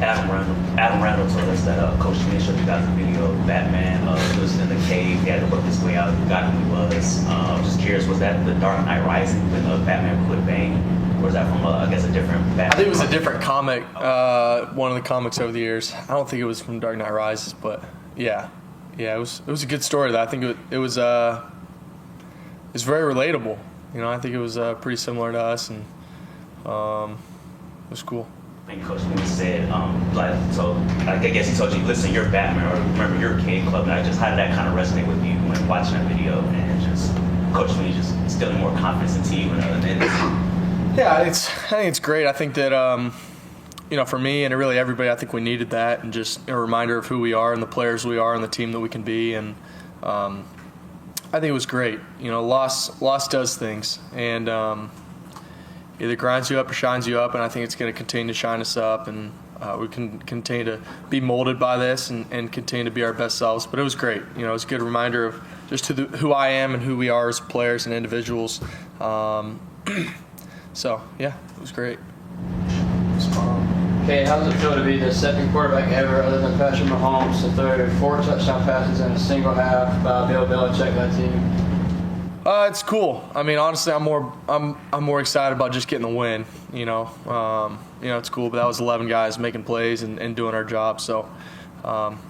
Adam Randall told us that Coach Schmidt showed you guys a video of Batman. He was in the cave. He had to work his way out. He got who he was. Just curious, was that the Dark Knight Rising when Batman quit Bane? Or is that from, I guess, a different Batman? I think it was a different comic, one of the comics over the years. I don't think it was from Dark Knight Rises, but yeah, it was a good story. Though. I think it was very relatable. I think it was pretty similar to us, and it was cool. And Coach Moon said, I guess he told you, listen, you're Batman, or remember, you're Cade Klubnik. Just how did that kind of resonate with you when watching that video, and just Coach Moon just instilling more confidence into you? Yeah, I think it's great. I think that for me and really everybody, I think we needed that, and just a reminder of who we are and the players we are and the team that we can be, and I think it was great. Loss does things, and either grinds you up or shines you up, and I think it's going to continue to shine us up, and we can continue to be molded by this and continue to be our best selves. But it was great. It was a good reminder of just who I am and who we are as players and individuals. So, yeah, it was great. Okay, how does it feel to be the second quarterback ever, other than Patrick Mahomes, to throw 4 touchdown passes in a single half by Bill Belichick that team? It's cool. I mean, honestly, I'm more excited about just getting the win. It's cool, but that was 11 guys making plays and doing our job. So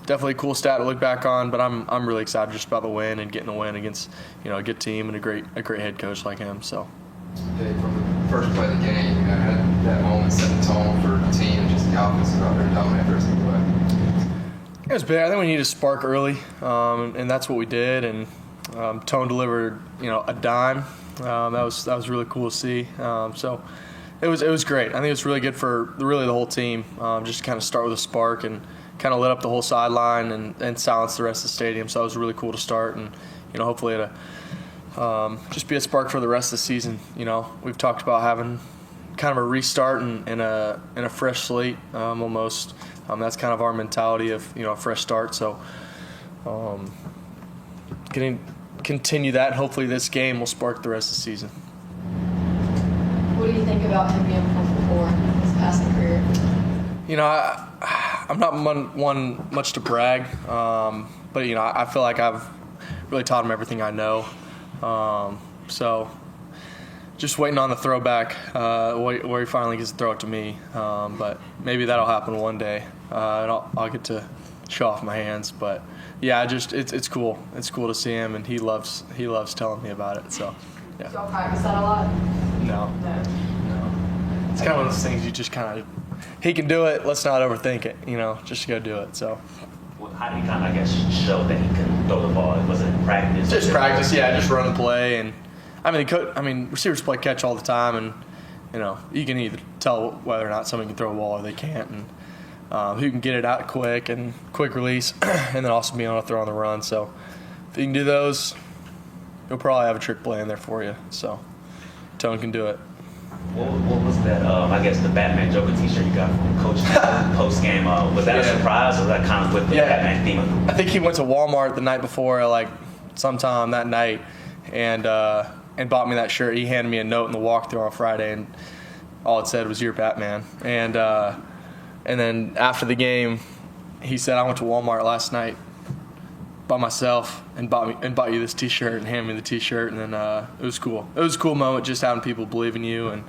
definitely a cool stat to look back on. But I'm really excited just about the win and getting the win against a good team and a great head coach like him. So. Okay, from the first play of the game, had that moment set the tone for the team and just the offense out there dominate every single play. It was big. I think we needed to spark early, and that's what we did. And Tone delivered, a dime. That was really cool to see. So it was great. I think it was really good for really the whole team. Just to kind of start with a spark and kind of lit up the whole sideline and silence the rest of the stadium. So it was really cool to start, and hopefully it'll just be a spark for the rest of the season. We've talked about having kind of a restart and a fresh slate almost. That's kind of our mentality of a fresh start. So continue that, and hopefully this game will spark the rest of the season. What do you think about him being Pro 4 his passing career? I'm not one much to brag, but I feel like I've really taught him everything I know. So just waiting on the throwback where he finally gets to throw it to me. But maybe that'll happen one day, and I'll get to show off my hands. But yeah, it's cool. It's cool to see him, and he loves telling me about it. So yeah. Do y'all practice that a lot? No. It's kind of one of those things you just kind of, he can do it. Let's not overthink it. Just go do it. So. How did he kind of, I guess, show that he can throw the ball? Was it practice? Just practice, yeah. Just run the play, and receivers play catch all the time, and you can either tell whether or not somebody can throw a ball or they can't, and who can get it out quick and quick release, and then also be able to throw on the run. So if you can do those, you'll probably have a trick play in there for you. So Tone can do it. What was that? I guess the Batman Joker T-shirt you got from Coach post game. Was that a surprise, or was that kind of with the Batman theme? I think he went to Walmart the night before, sometime that night, and bought me that shirt. He handed me a note in the walkthrough on Friday, and all it said was "You're Batman." And then after the game, he said, "I went to Walmart last night by myself and bought you this T-shirt and handed me the T-shirt." And then it was cool. It was a cool moment just having people believe in you, and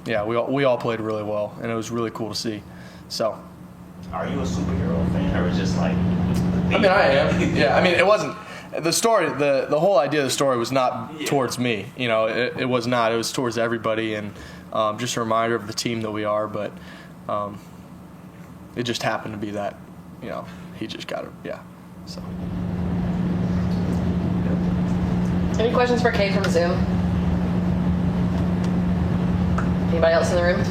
we all played really well, and it was really cool to see. So, are you a superhero fan, or just like? I am. Yeah, it wasn't the story. The whole idea of the story was not towards me. It was not. It was towards everybody, and just a reminder of the team that we are. But it just happened to be that he just got it. Yeah. So. Any questions for Cade from Zoom? Anybody else in the room?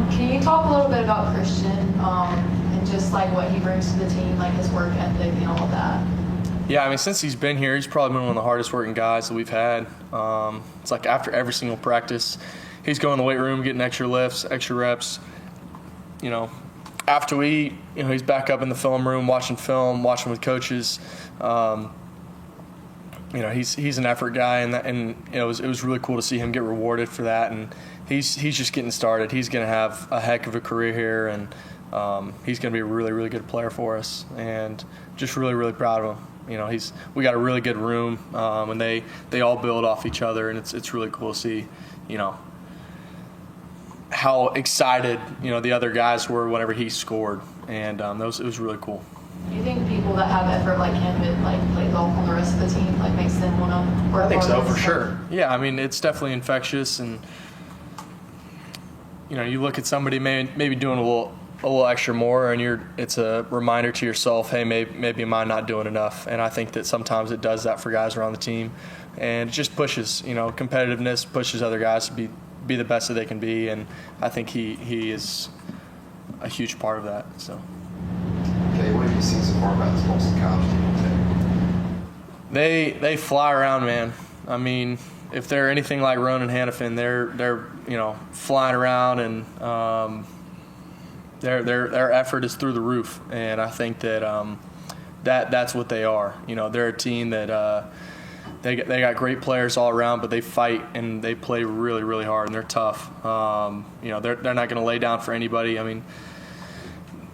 Can you talk a little bit about Christian and just what he brings to the team, his work ethic and all of that? Yeah, since he's been here, he's probably been one of the hardest working guys that we've had. It's after every single practice, he's going to the weight room, getting extra lifts, extra reps. After we eat, he's back up in the film room, watching film, watching with coaches. He's an effort guy, and it was really cool to see him get rewarded for that. And he's just getting started. He's going to have a heck of a career here, and he's going to be a really, really good player for us, and just really, really proud of him. We got a really good room, and they all build off each other, and it's really cool to see, how excited the other guys were whenever he scored, and it was really cool. Do you think people that have effort like him, it like plays off on the rest of the team, like makes them want to work? I think harder so, and for stuff? sure. Yeah, it's definitely infectious, and you look at somebody maybe doing a little extra more, and it's a reminder to yourself, hey, maybe am I not doing enough? And I think that sometimes it does that for guys around the team, and it just pushes, competitiveness pushes other guys to be the best that they can be, and I think he is a huge part of that. So. Okay, what have you seen so far about this Clemson college team? They fly around, man. If they're anything like Ronan Hannafin, they're flying around, and their effort is through the roof, and I think that that's what they are. They're a team that they got great players all around, but they fight and they play really, really hard, and they're tough. They're not going to lay down for anybody.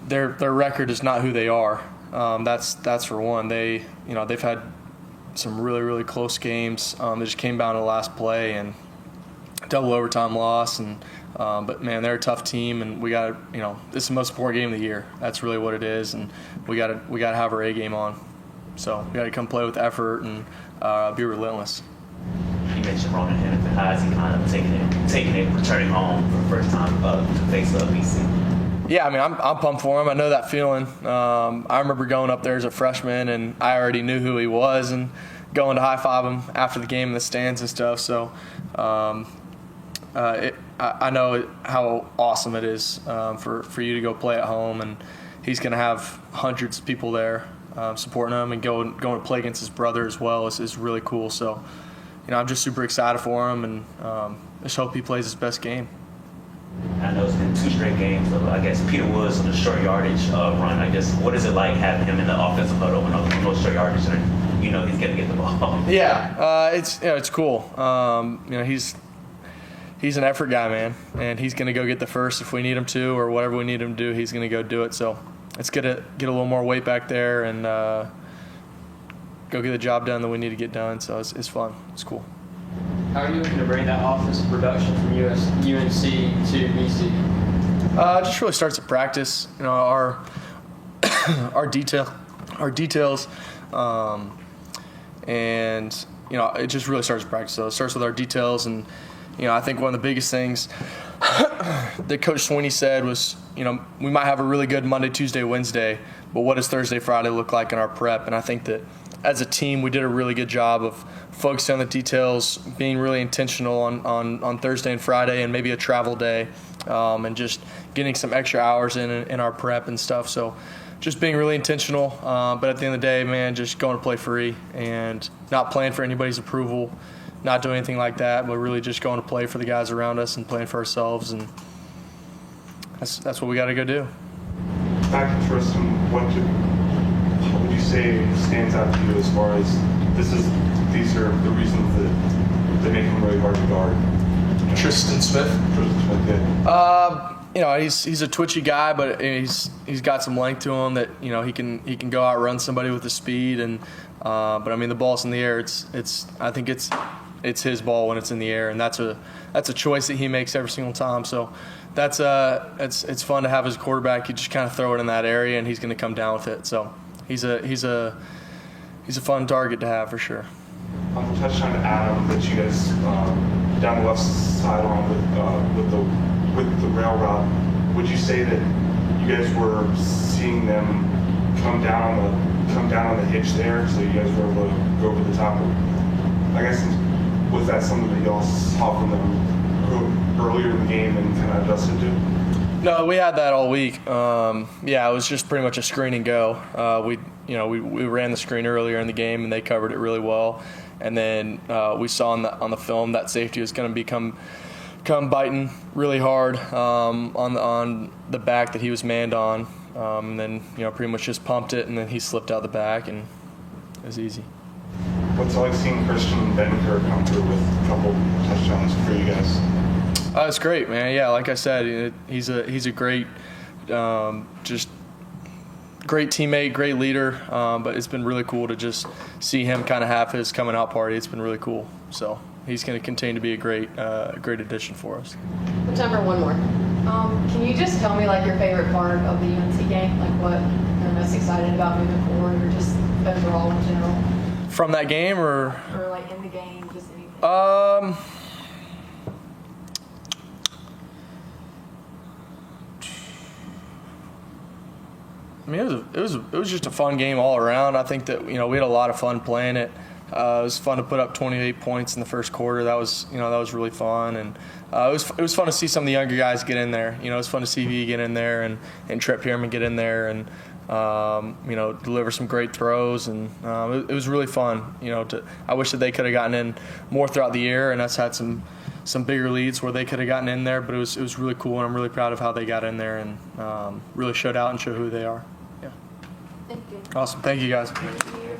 Their record is not who they are. That's for one. They've had some really, really close games. They just came down to the last play and double overtime loss, and but man, they're a tough team, and we got this is the most important game of the year. That's really what it is, and we got to have our A game on. So we got to come play with effort and be relentless. You mentioned Ronan Hannafin. How is he kind of taking it, returning home for the first time to face BC? Yeah, I'm pumped for him. I know that feeling. I remember going up there as a freshman, and I already knew who he was, and going to high-five him after the game in the stands and stuff. So I know how awesome it is for you to go play at home, and he's going to have hundreds of people there supporting him, and going to play against his brother as well is really cool. So, I'm just super excited for him, and just hope he plays his best game. I know it's been 2 straight games of, I guess, Peter Woods on the short yardage run. I guess, what is it like having him in the offensive huddle when those short yardage and he's going to get the ball? Yeah, it's cool. He's an effort guy, man, and he's going to go get the first if we need him to, or whatever we need him to do, he's going to go do it. So it's going to get a little more weight back there and go get the job done that we need to get done. So it's fun. It's cool. How are you looking to bring that offensive production from UNC to BC? Just really starts at practice. Our details, and it just really starts at practice. So it starts with our details, and I think one of the biggest things that Coach Sweeney said was, we might have a really good Monday, Tuesday, Wednesday, but what does Thursday, Friday look like in our prep? And I think that as a team, we did a really good job of focusing on the details, being really intentional on Thursday and Friday, and maybe a travel day, and just getting some extra hours in our prep and stuff. So just being really intentional, but at the end of the day, man, just going to play free and not playing for anybody's approval, not doing anything like that, but really just going to play for the guys around us and playing for ourselves, and that's what we got to go do. Back to Tristan, what would you say stands out to you as far as these are the reasons that they make him really hard to guard? Tristan Smith, yeah. He's a twitchy guy, but he's got some length to him that he can go out run somebody with the speed, and but the ball's in the air. I think it's his ball when it's in the air, and that's a choice that he makes every single time. So it's fun to have his quarterback. You just kind of throw it in that area, and he's going to come down with it. So he's a fun target to have for sure. On the touchdown to Adam that you guys down the left sideline with the rail route, would you say that you guys were seeing them come down on the hitch there, so you guys were able to go over the top? I guess, was that something that y'all saw from them earlier in the game and kind of adjusted to? No, we had that all week. It was just pretty much a screen and go. We ran the screen earlier in the game, and they covered it really well. And then we saw on the film that safety was going to come biting really hard on the back that he was manned on. And then pretty much just pumped it, and then he slipped out the back, and it was easy. What's it like seeing Christian Benker come through with a couple touchdowns for you guys? It's great, man. Yeah, like I said, he's a great just great teammate, great leader. But it's been really cool to just see him kind of have his coming out party. It's been really cool. So he's going to continue to be a great addition for us. We have time for one more. Can you just tell me like your favorite part of the UNC game? Like what you're most excited about moving forward, or just overall in general? From that game, or like in the game, just anything? I mean, it was just a fun game all around. I think that we had a lot of fun playing it. It was fun to put up 28 points in the first quarter. That was really fun, and it was fun to see some of the younger guys get in there. It was fun to see V get in there and Trip Pierman get in there and deliver some great throws, and it was really fun. I wish that they could have gotten in more throughout the year, and us had some bigger leads where they could have gotten in there. But it was really cool, and I'm really proud of how they got in there and really showed out and showed who they are. Yeah. Thank you. Awesome. Thank you, guys. Thank you.